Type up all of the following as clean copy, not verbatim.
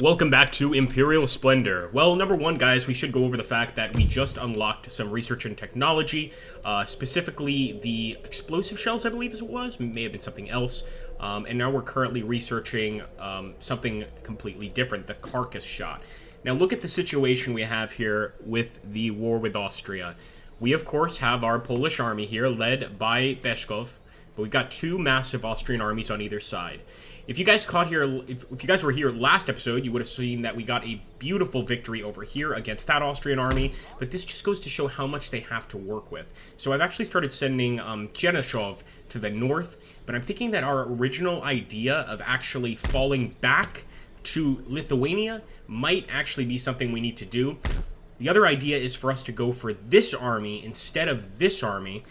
Welcome back to Imperial Splendor. Well, number one, guys, we should go over the fact that we just unlocked some research and technology, specifically the explosive shells, I believe is what it was. May have been something else. And now we're currently researching something completely different, the carcass shot. Now, look at the situation we have here with the war with Austria. We, of course, have our Polish army here, led by Peszkov, but we've got two massive Austrian armies on either side. If you guys if you guys were here last episode, you would have seen that we got a beautiful victory over here against that Austrian army, but this just goes to show how much they have to work with. So I've actually started sending Genishov to the north, but I'm thinking that our original idea of actually falling back to Lithuania might actually be something we need to do. The other idea is for us to go for this army instead of this army.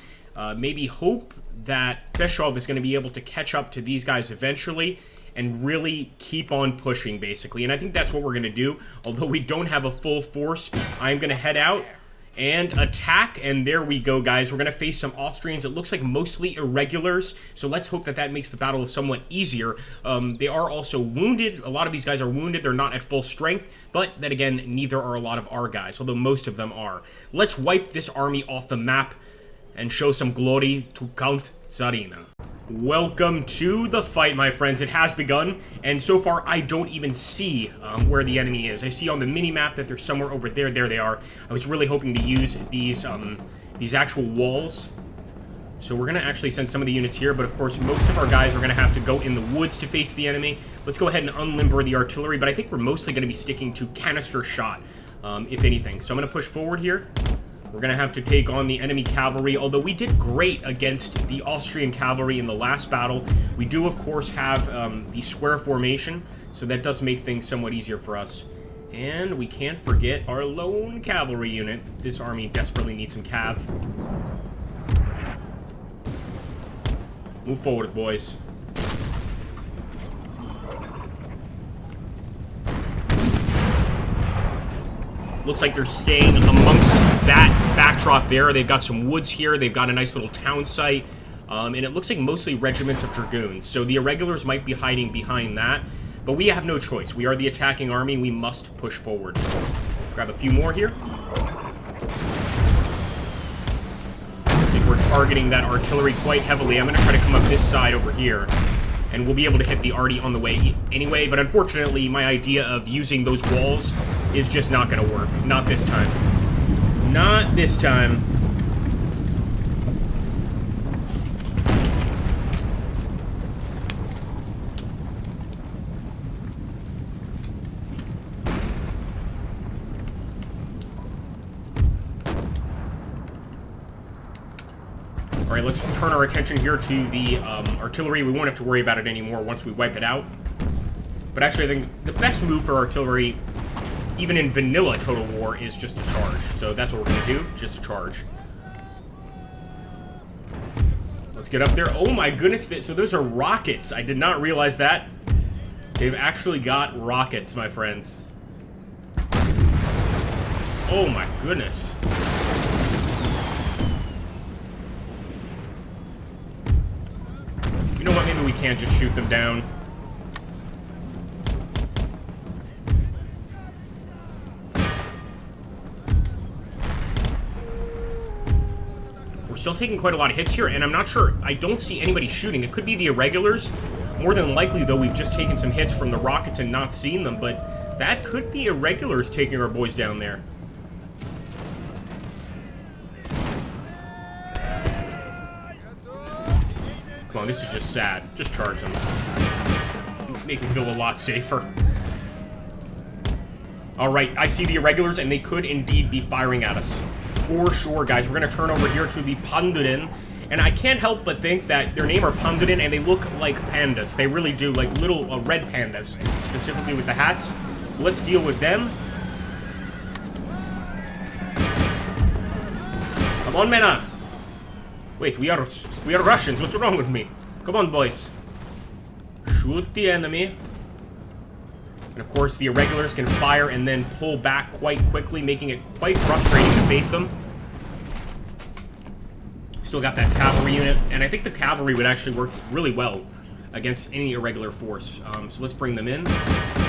Maybe hope that Peszkov is going to be able to catch up to these guys eventually and really keep on pushing, basically. And I think that's what we're going to do. Although we don't have a full force, I'm going to head out and attack. And there we go, guys. We're going to face some Austrians. It looks like mostly irregulars, so let's hope that that makes the battle somewhat easier. They are also wounded. A lot of these guys are wounded. They're not at full strength, but then again, neither are a lot of our guys, although most of them are. Let's wipe this army off the map and show some glory to Count Tsarina. Welcome to the fight, my friends. It has begun, and so far I don't even see where the enemy is. I see on the mini-map that they're somewhere over there. There they are. I was really hoping to use these actual walls. So we're going to actually send some of the units here, but of course most of our guys are going to have to go in the woods to face the enemy. Let's go ahead and unlimber the artillery, but I think we're mostly going to be sticking to canister shot, if anything. So I'm going to push forward here. We're going to have to take on the enemy cavalry, although we did great against the Austrian cavalry in the last battle. We do, of course, have the square formation, so that does make things somewhat easier for us. And we can't forget our lone cavalry unit. This army desperately needs some cav. Move forward, boys. Looks like they're staying amongst that backdrop there. They've got some woods here. They've got a nice little town site. And it looks like mostly regiments of dragoons. So the irregulars might be hiding behind that. But we have no choice. We are the attacking army. We must push forward. Grab a few more here. Looks like we're targeting that artillery quite heavily. I'm going to try to come up this side over here. And we'll be able to hit the arty on the way anyway. But unfortunately, my idea of using those walls is just not going to work. Not this time. Not this time. Alright, let's turn our attention here to the artillery. We won't have to worry about it anymore once we wipe it out. But actually, I think the best move for artillery, even in vanilla Total War, is just to charge. So that's what we're going to do, just charge. Let's get up there. Oh my goodness, so those are rockets. I did not realize that. They've actually got rockets, my friends. Oh my goodness. You know what, maybe we can't just shoot them down. We're still taking quite a lot of hits here, and I'm not sure. I don't see anybody shooting. It could be the irregulars. More than likely, though, we've just taken some hits from the rockets and not seen them, but that could be irregulars taking our boys down there. Come on, this is just sad. Just charge them. Make me feel a lot safer. Alright, I see the irregulars, and they could indeed be firing at us. For sure, guys. We're going to turn over here to the Pandurin. And I can't help but think that their name are Pandurin, and they look like pandas. They really do, like little red pandas, specifically with the hats. So let's deal with them. Come on, Mena. Wait, we are Russians. What's wrong with me? Come on, boys. Shoot the enemy. And of course, the irregulars can fire and then pull back quite quickly, making it quite frustrating to face them. Still got that cavalry unit, and I think the cavalry would actually work really well against any irregular force. So let's bring them in.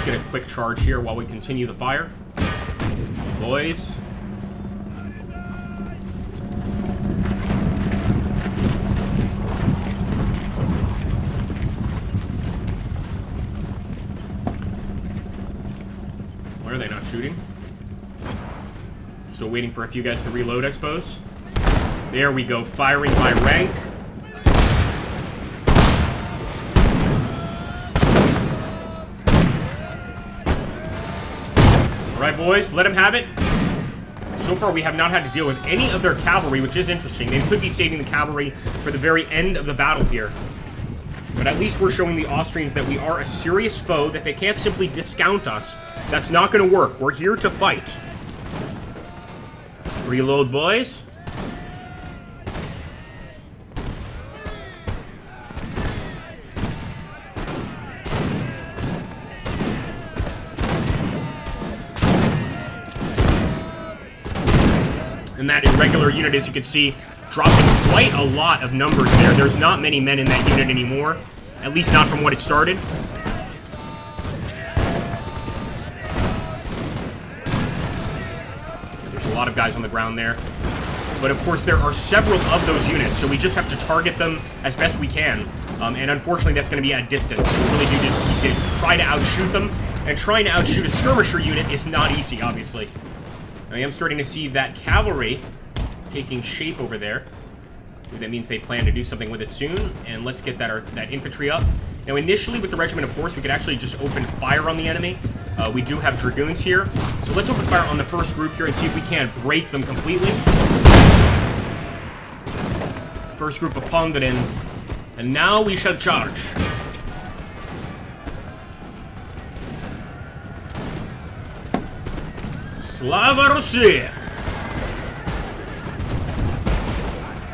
Let's get a quick charge here while we continue the fire. Boys. Why are they not shooting? Still waiting for a few guys to reload, I suppose. There we go, firing by rank. Alright, boys, let them have it. So far, we have not had to deal with any of their cavalry, which is interesting. They could be saving the cavalry for the very end of the battle here. But at least we're showing the Austrians that we are a serious foe, that they can't simply discount us. That's not going to work. We're here to fight. Reload, boys. And that irregular unit, as you can see, dropping quite a lot of numbers there. There's not many men in that unit anymore. At least not from what it started. There's a lot of guys on the ground there. But of course, there are several of those units, so we just have to target them as best we can. And unfortunately, that's going to be at distance. We really do just need to try to outshoot them. And trying to outshoot a skirmisher unit is not easy, obviously. I am starting to see that cavalry taking shape over there. That means they plan to do something with it soon. And let's get that infantry up. Now, initially with the regiment of horse, we could actually just open fire on the enemy. We do have dragoons here. So let's open fire on the first group here and see if we can break them completely. First group upon it in. And now we shall charge. Slava Russia!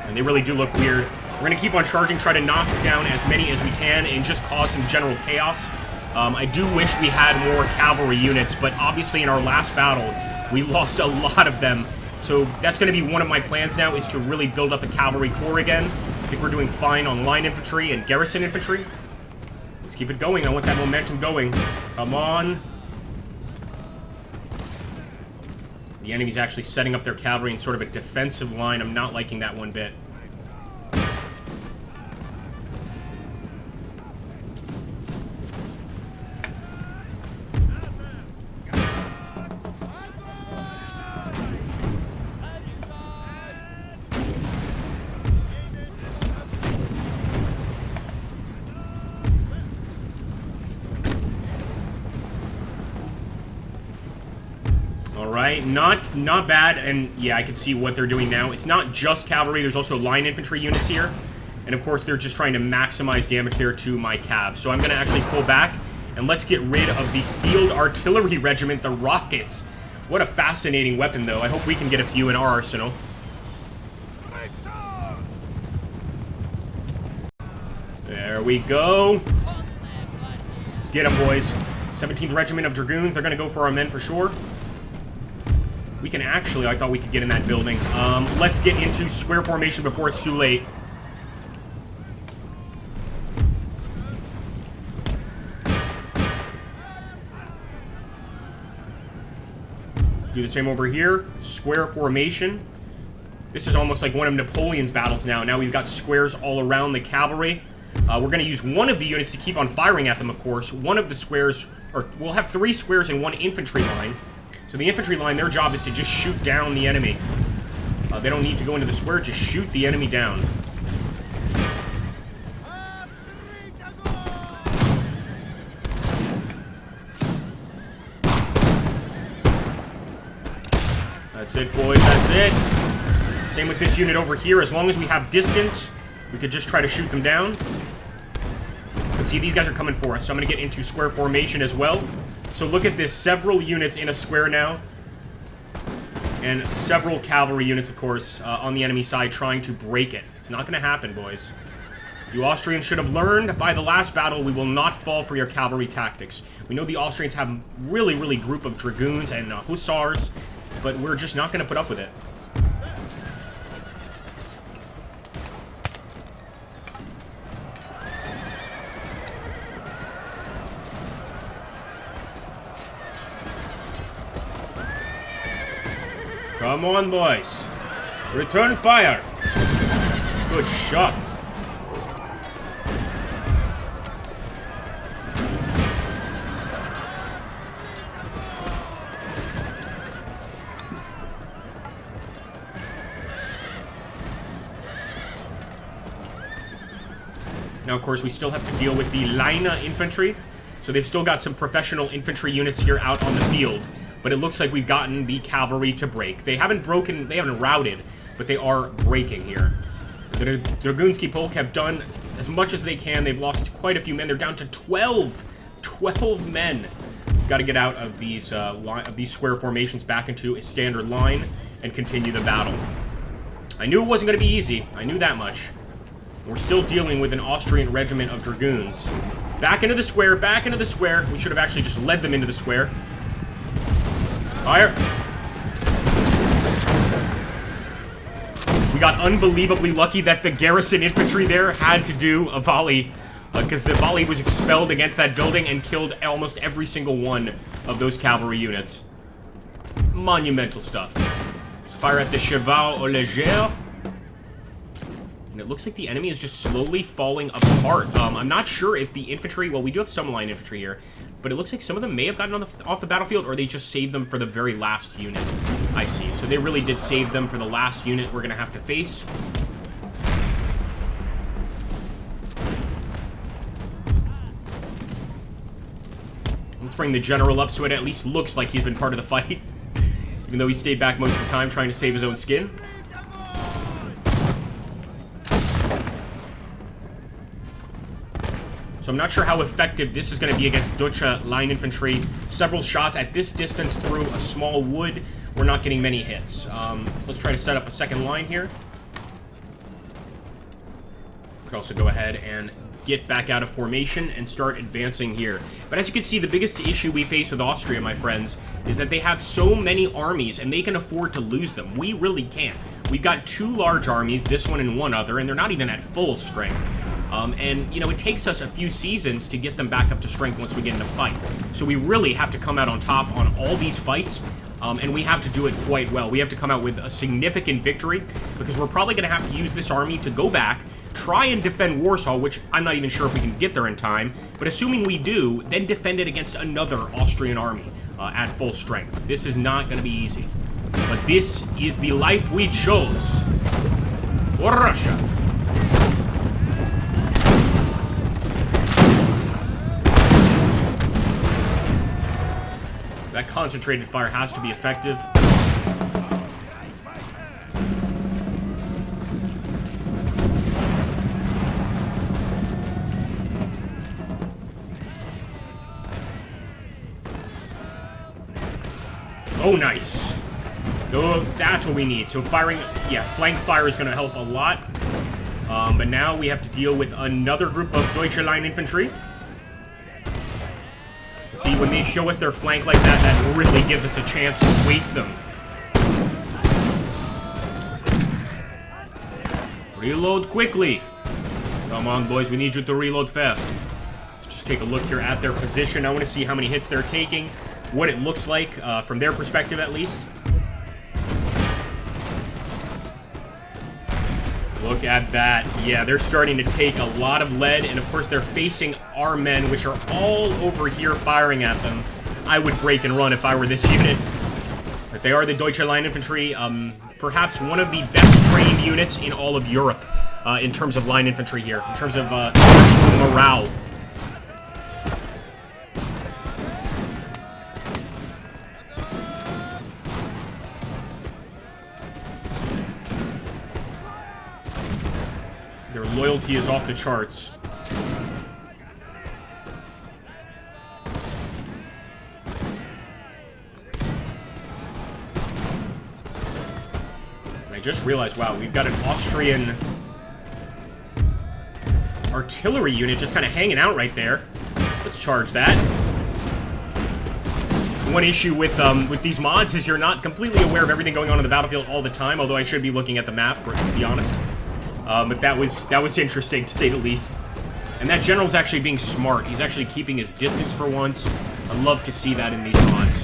And they really do look weird. We're going to keep on charging, try to knock down as many as we can, and just cause some general chaos. I do wish we had more cavalry units, but obviously in our last battle, we lost a lot of them. So that's going to be one of my plans now, is to really build up a cavalry corps again. I think we're doing fine on line infantry and garrison infantry. Let's keep it going. I want that momentum going. Come on. The enemy's actually setting up their cavalry in sort of a defensive line. I'm not liking that one bit. Alright, not bad, and yeah, I can see what they're doing now. It's not just cavalry, there's also line infantry units here. And of course, they're just trying to maximize damage there to my cav. So I'm going to actually pull back, and let's get rid of the field artillery regiment, the rockets. What a fascinating weapon, though. I hope we can get a few in our arsenal. There we go. Let's get them, boys. 17th Regiment of Dragoons, they're going to go for our men for sure. We can actually, I thought we could get in that building. Let's get into square formation before it's too late. Do the same over here. Square formation. This is almost like one of Napoleon's battles now. Now we've got squares all around the cavalry. We're going to use one of the units to keep on firing at them, of course. One of the squares, or we'll have 3 squares and 1 infantry line. So the infantry line, their job is to just shoot down the enemy. They don't need to go into the square, just shoot the enemy down. That's it, boys, that's it. Same with this unit over here. As long as we have distance, we could just try to shoot them down. But see, these guys are coming for us, so I'm going to get into square formation as well. So look at this, several units in a square now. And several cavalry units, of course, on the enemy side trying to break it. It's not going to happen, boys. You Austrians should have learned by the last battle, we will not fall for your cavalry tactics. We know the Austrians have a really group of dragoons and hussars, but we're just not going to put up with it. Come on, boys. Return fire. Good shot. Now, of course, we still have to deal with the Line infantry. So they've still got some professional infantry units here out on the field. But it looks like we've gotten the cavalry to break. They haven't broken, they haven't routed, but they are breaking here. The Dragunsky Polk have done as much as they can. They've lost quite a few men. They're down to 12. 12 men. Got to get out of these square formations back into a standard line and continue the battle. I knew it wasn't going to be easy. I knew that much. We're still dealing with an Austrian regiment of dragoons. Back into the square, back into the square. We should have actually just led them into the square. Fire. We got unbelievably lucky that the garrison infantry there had to do a volley, because the volley was expelled against that building and killed almost every single one of those cavalry units. Monumental stuff. Let's fire at the Cheval au Léger. And it looks like the enemy is just slowly falling apart. I'm not sure if the infantry... Well, we do have some line infantry here. But it looks like some of them may have gotten off the battlefield, or they just saved them for the very last unit. I see. So they really did save them for the last unit we're going to have to face. Let's bring the general up so it at least looks like he's been part of the fight. Even though he stayed back most of the time trying to save his own skin. So I'm not sure how effective this is going to be against Deutsche line infantry. Several shots at this distance through a small wood. We're not getting many hits. So let's try to set up a second line here. Could also go ahead and get back out of formation and start advancing here. But as you can see, the biggest issue we face with Austria, my friends, is that they have so many armies and they can afford to lose them. We really can't. We've got two large armies, this one and one other, and they're not even at full strength. And, you know, it takes us a few seasons to get them back up to strength once we get in a fight. So we really have to come out on top on all these fights, and we have to do it quite well. We have to come out with a significant victory, because we're probably going to have to use this army to go back, try and defend Warsaw, which I'm not even sure if we can get there in time, but assuming we do, then defend it against another Austrian army at full strength. This is not going to be easy. But this is the life we chose for Russia. That concentrated fire has to be effective. Oh, nice. Oh, that's what we need. So firing, yeah, flank fire is going to help a lot. But now we have to deal with another group of Deutsche Line infantry. See, when they show us their flank like that, that really gives us a chance to waste them. Reload quickly. Come on, boys, we need you to reload fast. Let's just take a look here at their position. I want to see how many hits they're taking, what it looks like from their perspective at least. Look at that. Yeah, they're starting to take a lot of lead, and of course they're facing our men, which are all over here firing at them. I would break and run if I were this unit. But they are the Deutsche Line Infantry, perhaps one of the best trained units in all of Europe in terms of line infantry here, in terms of morale. Their loyalty is off the charts. And I just realized, wow, we've got an Austrian artillery unit just kind of hanging out right there. Let's charge that. One issue with these mods is you're not completely aware of everything going on in the battlefield all the time, although I should be looking at the map, to be honest. But that was interesting, to say the least. And that general's actually being smart. He's actually keeping his distance for once. I love to see that in these mods.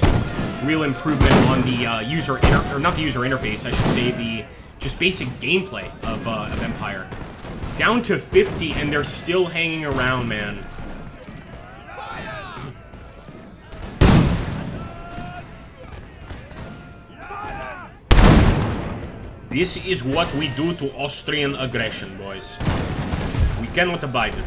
real improvement on the user interface, or not the user interface, I should say, the just basic gameplay of Empire. Down to 50, and they're still hanging around, man. This is what we do to Austrian aggression, boys. We cannot abide it.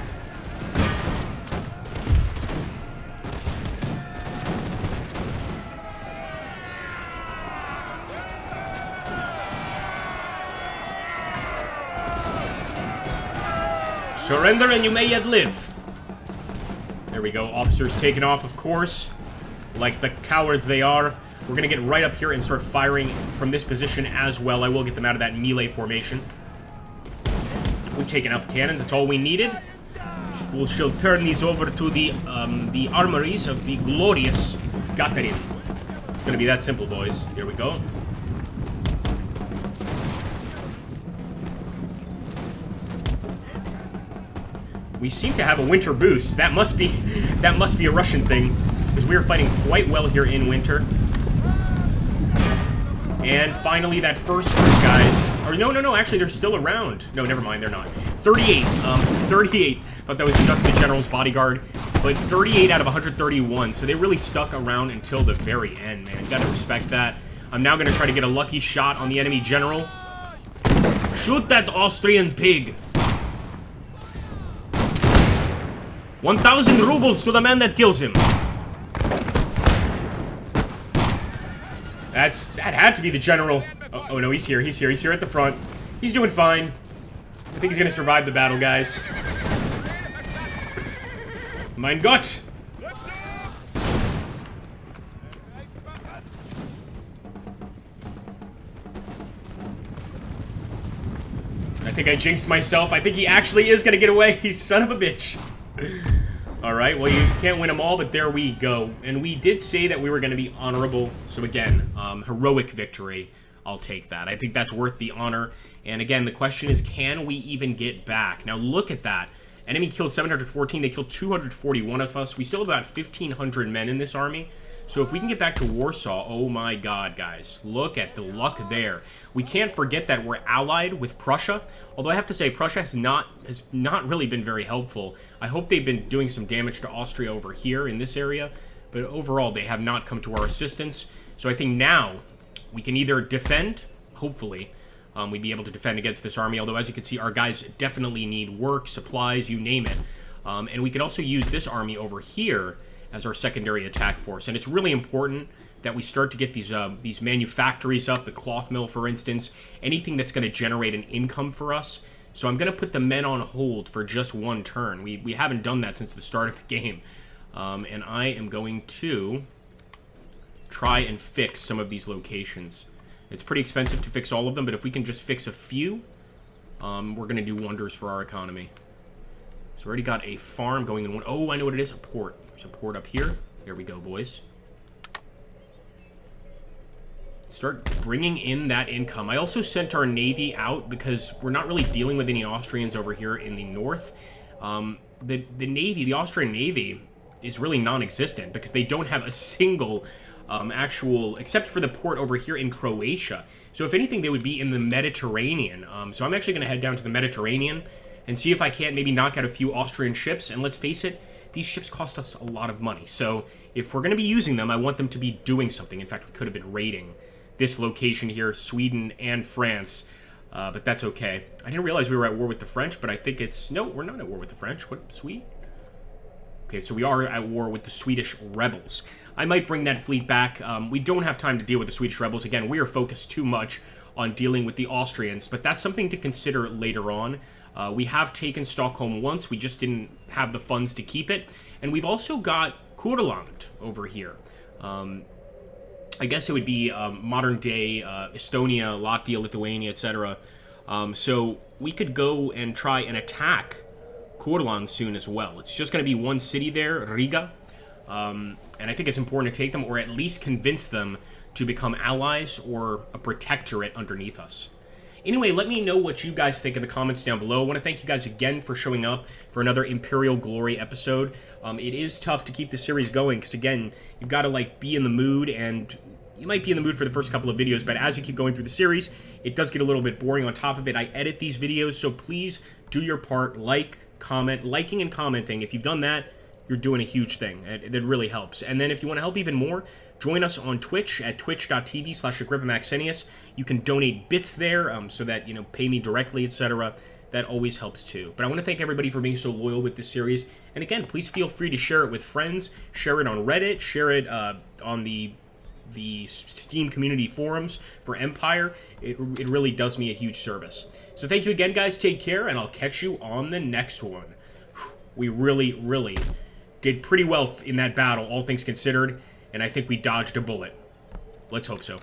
Surrender and you may yet live. There we go. Officers taken off, of course. Like the cowards they are. We're going to get right up here and start firing from this position as well. I will get them out of that melee formation. We've taken out the cannons. That's all we needed. She'll turn these over to the armories of the glorious Gatarin. It's going to be that simple, boys. Here we go. We seem to have a winter boost. That must be a Russian thing, because we are fighting quite well here in winter. And finally, that first group, guys. Or no, actually, they're still around. No, never mind, they're not. 38. 38. Thought that was just the general's bodyguard. But 38 out of 131, so they really stuck around until the very end, man. Gotta respect that. I'm now gonna try to get a lucky shot on the enemy general. Shoot that Austrian pig. 1,000 rubles to the man that kills him. That had to be the general. Oh no, he's here at the front. He's doing fine. I think he's gonna survive the battle, guys. Mein Gott! I think I jinxed myself. I think he actually is gonna get away. He's son of a bitch. Alright, well, you can't win them all, but there we go. And we did say that we were going to be honorable. So again, heroic victory. I'll take that. I think that's worth the honor. And again, the question is, can we even get back? Now, look at that. Enemy killed 714. They killed 241 of us. We still have about 1,500 men in this army. So if we can get back to Warsaw, oh my god, guys. Look at the luck there. We can't forget that we're allied with Prussia. Although I have to say, Prussia has not really been very helpful. I hope they've been doing some damage to Austria over here in this area. But overall, they have not come to our assistance. So I think now we can either defend, hopefully. We'd be able to defend against this army. Although, as you can see, our guys definitely need work, supplies, you name it. And we could also use this army over here as our secondary attack force. And it's really important that we start to get these manufactories up, the cloth mill, for instance, anything that's going to generate an income for us. So I'm going to put the men on hold for just one turn. We haven't done that since the start of the game. And I am going to try and fix some of these locations. It's pretty expensive to fix all of them, but if we can just fix a few, we're going to do wonders for our economy. So we already got a farm going in one. Oh, I know what it is. A port. There's a port up here. Here we go, boys. Start bringing in that income. I also sent our navy out because we're not really dealing with any Austrians over here in the north. The navy, the Austrian navy, is really non-existent because they don't have a single actual, except for the port over here in Croatia. So if anything, they would be in the Mediterranean. So I'm actually going to head down to the Mediterranean and see if I can't maybe knock out a few Austrian ships. And let's face it, these ships cost us a lot of money. So if we're going to be using them, I want them to be doing something. In fact, we could have been raiding this location here, Sweden and France. But that's okay. I didn't realize we were at war with the French, but I think it's... No, we're not at war with the French. What? Swede? Okay, so we are at war with the Swedish rebels. I might bring that fleet back. We don't have time to deal with the Swedish rebels. Again, we are focused too much on dealing with the Austrians, but that's something to consider later on. We have taken Stockholm once. We just didn't have the funds to keep it. And we've also got Kurland over here. I guess it would be modern-day Estonia, Latvia, Lithuania, etc. So we could go and try and attack Kurland soon as well. It's just going to be one city there, Riga. And I think it's important to take them, or at least convince them to become allies or a protectorate underneath us. Anyway, let me know what you guys think in the comments down below. I want to thank you guys again for showing up for another Imperial Glory episode. It is tough to keep the series going because, again, you've got to, like, be in the mood and you might be in the mood for the first couple of videos, but as you keep going through the series, it does get a little bit boring. On top of it, I edit these videos, so please do your part. Like, comment, liking and commenting. If you've done that, you're doing a huge thing. That really helps. And then if you want to help even more, join us on Twitch at twitch.tv/AgrippaMaxenius. You can donate bits there, so that, pay me directly, etc. That always helps too. But I want to thank everybody for being so loyal with this series. And again, please feel free to share it with friends, share it on Reddit, share it on the Steam community forums for Empire. It really does me a huge service. So thank you again, guys. Take care, and I'll catch you on the next one. We really did pretty well in that battle, all things considered, and I think we dodged a bullet. Let's hope so.